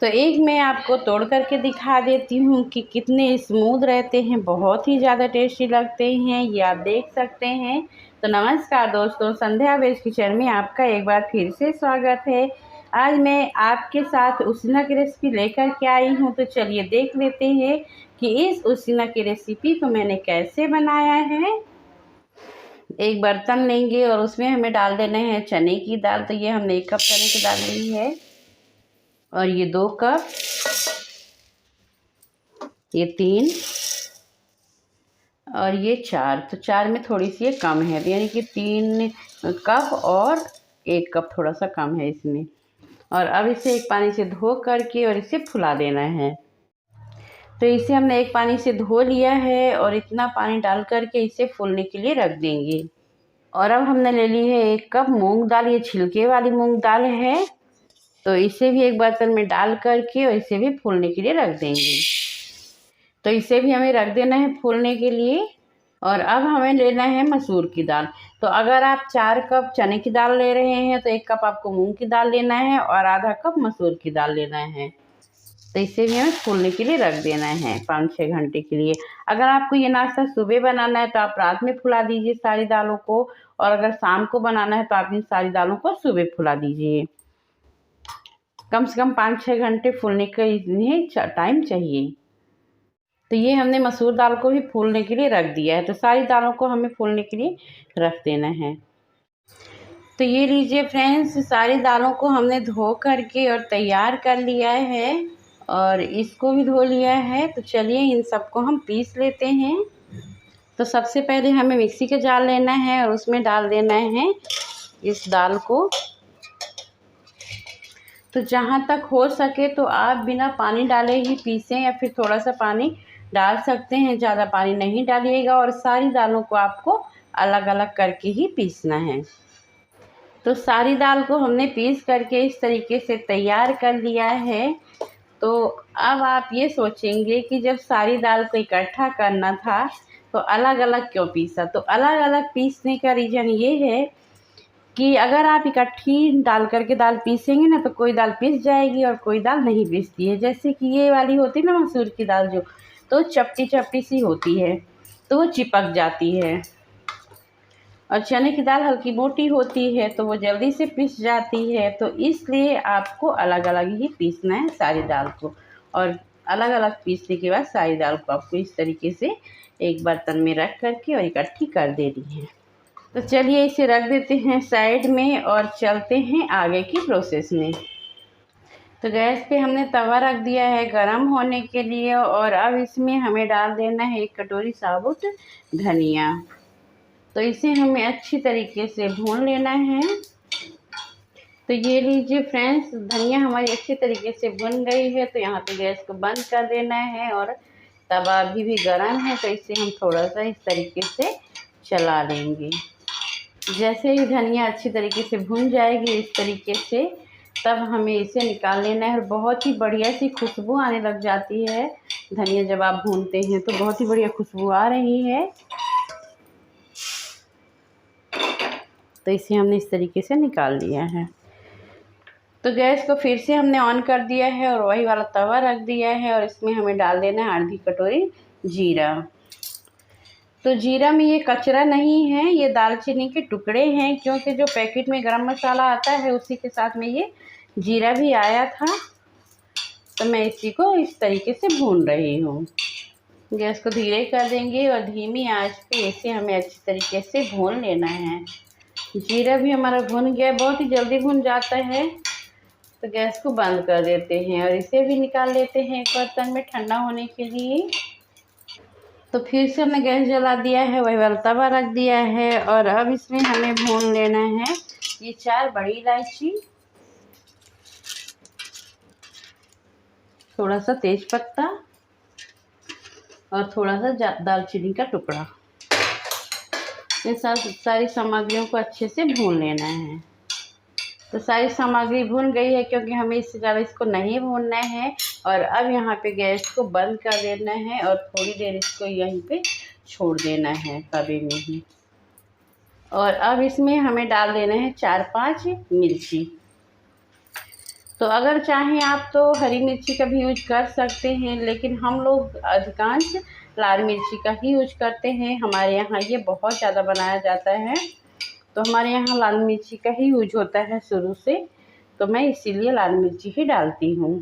तो एक मैं आपको तोड़ करके दिखा देती हूँ कि कितने स्मूथ रहते हैं, बहुत ही ज़्यादा टेस्टी लगते हैं, ये आप देख सकते हैं। तो नमस्कार दोस्तों, संध्या वेज किचन में आपका एक बार फिर से स्वागत है। आज मैं आपके साथ उसीना की रेसिपी लेकर के आई हूँ। तो चलिए देख लेते हैं कि इस उसीना की रेसिपी को मैंने कैसे बनाया है। एक बर्तन लेंगे और उसमें हमें डाल देना है चने की दाल। तो ये हमने 1 कप चने की दाल ली है और ये 2 कप, ये 3 और ये 4। तो 4 में थोड़ी सी ये कम है, यानी कि 3 कप और 1 कप थोड़ा सा कम है इसमें। और अब इसे एक पानी से धो करके और इसे फुला देना है। तो इसे हमने एक पानी से धो लिया है और इतना पानी डाल करके इसे फूलने के लिए रख देंगे। और अब हमने ले ली है 1 कप मूंग दाल, ये छिलके वाली मूंग दाल है। तो इसे भी एक बर्तन में डाल करके और इसे भी फूलने के लिए रख देंगे। तो इसे भी हमें रख देना है फूलने के लिए। और अब हमें लेना है मसूर की दाल। तो अगर आप 4 कप चने की दाल ले रहे हैं तो 1 कप आपको मूंग की दाल लेना है और आधा कप मसूर की दाल लेना है। तो इसे भी हमें फूलने के लिए रख देना है 5-6 घंटे के लिए। अगर आपको ये नाश्ता सुबह बनाना है तो आप रात में फुला दीजिए सारी दालों को, और अगर शाम को बनाना है तो आप इन सारी दालों को सुबह फुला दीजिए। कम से कम 5-6 घंटे फूलने का इन्हें टाइम चाहिए। तो ये हमने मसूर दाल को भी फूलने के लिए रख दिया है। तो सारी दालों को हमें फूलने के लिए रख देना है। तो ये लीजिए फ्रेंड्स, सारी दालों को हमने धो करके और तैयार कर लिया है और इसको भी धो लिया है। तो चलिए इन सबको हम पीस लेते हैं। तो सबसे पहले हमें मिक्सी का जार लेना है और उसमें डाल देना है इस दाल को। तो जहाँ तक हो सके तो आप बिना पानी डाले ही पीसें, या फिर थोड़ा सा पानी डाल सकते हैं, ज़्यादा पानी नहीं डालिएगा। और सारी दालों को आपको अलग अलग करके ही पीसना है। तो सारी दाल को हमने पीस करके इस तरीके से तैयार कर लिया है। तो अब आप ये सोचेंगे कि जब सारी दाल को इकट्ठा करना था तो अलग अलग क्यों पीसा। तो अलग अलग पीसने का रीज़न ये है कि अगर आप इकट्ठी डाल करके दाल पीसेंगे ना तो कोई दाल पीस जाएगी और कोई दाल नहीं पीसती है। जैसे कि ये वाली होती है ना मसूर की दाल, जो तो चपटी चपटी सी होती है तो वो चिपक जाती है। और चने की दाल हल्की मोटी होती है तो वो जल्दी से पिस जाती है। तो इसलिए आपको अलग अलग ही पीसना है सारी दाल को। और अलग अलग पीसने के बाद सारी दाल को आपको इस तरीके से एक बर्तन में रख करके और इकट्ठी कर देनी है। तो चलिए इसे रख देते हैं साइड में और चलते हैं आगे की प्रोसेस में। तो गैस पे हमने तवा रख दिया है गरम होने के लिए और अब इसमें हमें डाल देना है 1 कटोरी साबुत धनिया। तो इसे हमें अच्छी तरीके से भून लेना है। तो ये लीजिए फ्रेंड्स, धनिया हमारी अच्छी तरीके से भुन गई है। तो यहाँ पे गैस को बंद कर देना है और तवा अभी भी गर्म है तो इसे हम थोड़ा सा इस तरीके से चला लेंगे। जैसे ही धनिया अच्छी तरीके से भुन जाएगी इस तरीके से, तब हमें इसे निकाल लेना है। और बहुत ही बढ़िया सी खुशबू आने लग जाती है धनिया जब आप भूनते हैं, तो बहुत ही बढ़िया खुशबू आ रही है। तो इसे हमने इस तरीके से निकाल लिया है। तो गैस को फिर से हमने ऑन कर दिया है और वही वाला तवा रख दिया है और इसमें हमें डाल देना है आधी कटोरी जीरा। तो जीरा में ये कचरा नहीं है, ये दालचीनी के टुकड़े हैं, क्योंकि जो पैकेट में गरम मसाला आता है उसी के साथ में ये जीरा भी आया था। तो मैं इसी को इस तरीके से भून रही हूँ। गैस को धीरे कर देंगे और धीमी आंच पे इसे हमें अच्छी तरीके से भून लेना है। जीरा भी हमारा भुन गया, बहुत ही जल्दी भुन जाता है। तो गैस को बंद कर देते हैं और इसे भी निकाल लेते हैं एक बर्तन में ठंडा होने के लिए। तो फिर से हमने गैस जला दिया है, वही वाला तवा रख दिया है और अब इसमें हमें भून लेना है ये 4 बड़ी इलायची, थोड़ा सा तेज पत्ता और थोड़ा सा दालचीनी का टुकड़ा। ये सारी सामग्रियों को अच्छे से भून लेना है। तो सारी सामग्री भून गई है, क्योंकि हमें इससे ज़्यादा इसको नहीं भूनना है। और अब यहाँ पे गैस को बंद कर देना है और थोड़ी देर इसको यहीं पे छोड़ देना है तवे में ही। और अब इसमें हमें डाल देना है 4-5 मिर्ची। तो अगर चाहें आप तो हरी मिर्ची का भी यूज कर सकते हैं, लेकिन हम लोग अधिकांश लाल मिर्ची का ही यूज करते हैं। हमारे यहाँ ये बहुत ज़्यादा बनाया जाता है, तो हमारे यहाँ लाल मिर्ची का ही यूज होता है शुरू से, तो मैं इसीलिए लाल मिर्ची ही डालती हूँ।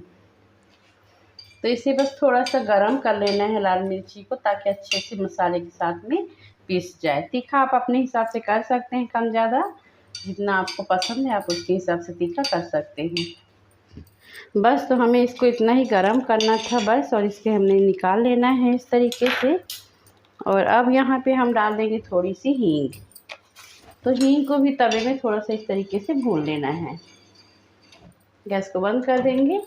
तो इसे बस थोड़ा सा गरम कर लेना है लाल मिर्ची को, ताकि अच्छे से मसाले के साथ में पीस जाए। तीखा आप अपने हिसाब से कर सकते हैं, कम ज़्यादा, जितना आपको पसंद है आप उसके हिसाब से तीखा कर सकते हैं। बस तो हमें इसको इतना ही गरम करना था बस, और इसके हमने निकाल लेना है इस तरीके से। और अब यहाँ पे हम डाल देंगे थोड़ी सी हींग। तो हींग को भी तवे में थोड़ा सा इस तरीके से भून लेना है। गैस को बंद कर देंगे,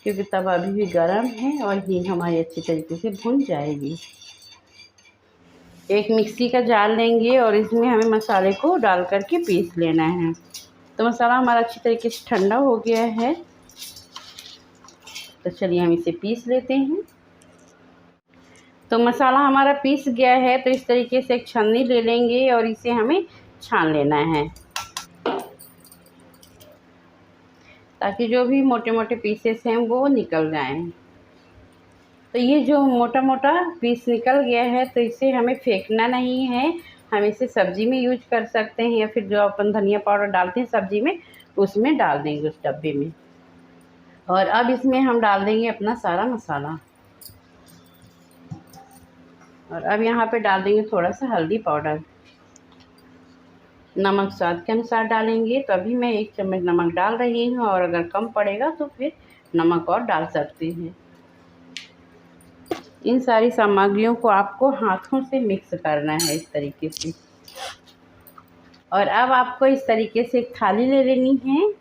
क्योंकि तवा अभी भी गर्म है और हींग हमारी अच्छी तरीके से भून जाएगी। एक मिक्सी का जार लेंगे और इसमें हमें मसाले को डाल करके पीस लेना है। तो मसाला हमारा अच्छी तरीके से ठंडा हो गया है, तो चलिए हम इसे पीस लेते हैं। तो मसाला हमारा पीस गया है, तो इस तरीके से एक छन्नी ले लेंगे और इसे हमें छान लेना है, ताकि जो भी मोटे मोटे पीसेस हैं वो निकल जाएं। तो ये जो मोटा मोटा पीस निकल गया है, तो इसे हमें फेंकना नहीं है, हम इसे सब्ज़ी में यूज कर सकते हैं, या फिर जो अपन धनिया पाउडर डालते हैं सब्ज़ी में उसमें डाल देंगे उस डब्बे में। और अब इसमें हम डाल देंगे अपना सारा मसाला, और अब यहाँ पे डाल देंगे थोड़ा सा हल्दी पाउडर। नमक स्वाद के अनुसार डालेंगे, तो अभी मैं 1 चम्मच नमक डाल रही हूँ, और अगर कम पड़ेगा तो फिर नमक और डाल सकते हैं। इन सारी सामग्रियों को आपको हाथों से मिक्स करना है इस तरीके से। और अब आपको इस तरीके से एक थाली ले लेनी है,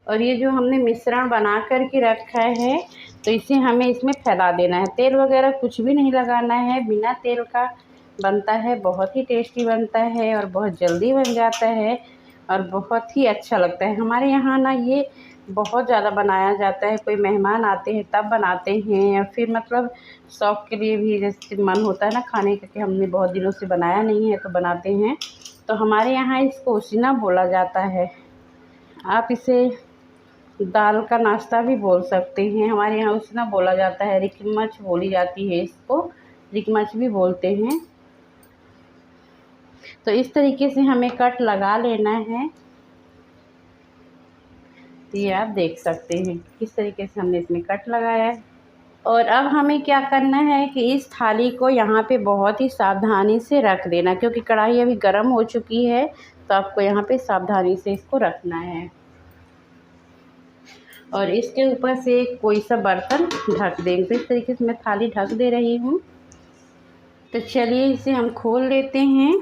और ये जो हमने मिश्रण बना कर के रखा है, तो इसे हमें इसमें फैला देना है। तेल वगैरह कुछ भी नहीं लगाना है, बिना तेल का बनता है, बहुत ही टेस्टी बनता है और बहुत जल्दी बन जाता है और बहुत ही अच्छा लगता है। हमारे यहाँ ना ये बहुत ज़्यादा बनाया जाता है, कोई मेहमान आते हैं तब बनाते हैं, या फिर मतलब शौक़ के लिए भी, जैसे मन होता है ना खाने का कि हमने बहुत दिनों से बनाया नहीं है तो बनाते हैं। तो हमारे यहाँ इसको उसीना बोला जाता है। आप इसे दाल का नाश्ता भी बोल सकते हैं, हमारे यहाँ उसीना बोला जाता है। रिकमच बोली जाती है इसको, रिकमच भी बोलते हैं। तो इस तरीके से हमें कट लगा लेना है। ये आप देख सकते हैं किस तरीके से हमने इसमें कट लगाया है। और अब हमें क्या करना है कि इस थाली को यहाँ पे बहुत ही सावधानी से रख देना, क्योंकि कढ़ाई अभी गर्म हो चुकी है, तो आपको यहाँ पे सावधानी से इसको रखना है। और इसके ऊपर से कोई सा बर्तन ढक देंगे। तो इस तरीके से मैं थाली ढक दे रही हूँ। तो चलिए इसे हम खोल लेते हैं।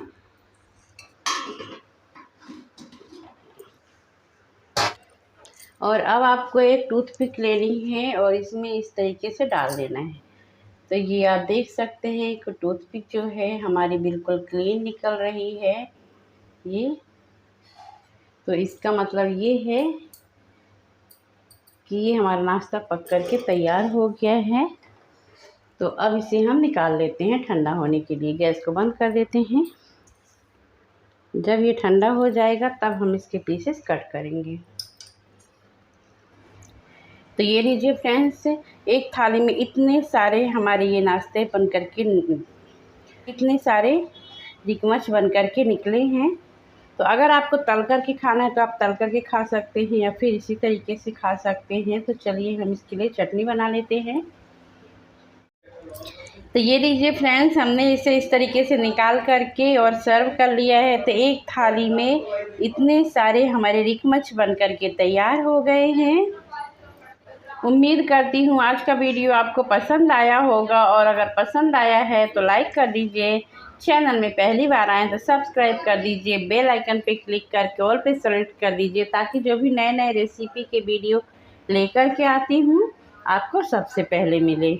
और अब आपको एक टूथपिक लेनी है और इसमें इस तरीके से डाल देना है। तो ये आप देख सकते हैं कि टूथपिक जो है हमारी बिल्कुल क्लीन निकल रही है ये। तो इसका मतलब ये है कि ये हमारा नाश्ता पक कर के तैयार हो गया है। तो अब इसे हम निकाल लेते हैं ठंडा होने के लिए। गैस को बंद कर देते हैं। जब ये ठंडा हो जाएगा तब हम इसके पीसेस कट करेंगे। तो ये लीजिए फ्रेंड्स, एक थाली में इतने सारे हमारे ये नाश्ते बन कर के, इतने सारे रिकमच बन कर के निकले हैं। तो अगर आपको तल कर के खाना है तो आप तल कर के खा सकते हैं, या फिर इसी तरीके से खा सकते हैं। तो चलिए हम इसके लिए चटनी बना लेते हैं। तो ये लीजिए फ्रेंड्स, हमने इसे इस तरीके से निकाल करके और सर्व कर लिया है। तो एक थाली में इतने सारे हमारे रिकमच बन कर के तैयार हो गए हैं। उम्मीद करती हूँ आज का वीडियो आपको पसंद आया होगा, और अगर पसंद आया है तो लाइक कर दीजिए। चैनल में पहली बार आएँ तो सब्सक्राइब कर दीजिए। बेल आइकन पे क्लिक करके ऑल पे सेलेक्ट कर दीजिए, ताकि जो भी नए नए रेसिपी के वीडियो लेकर के आती हूँ आपको सबसे पहले मिले।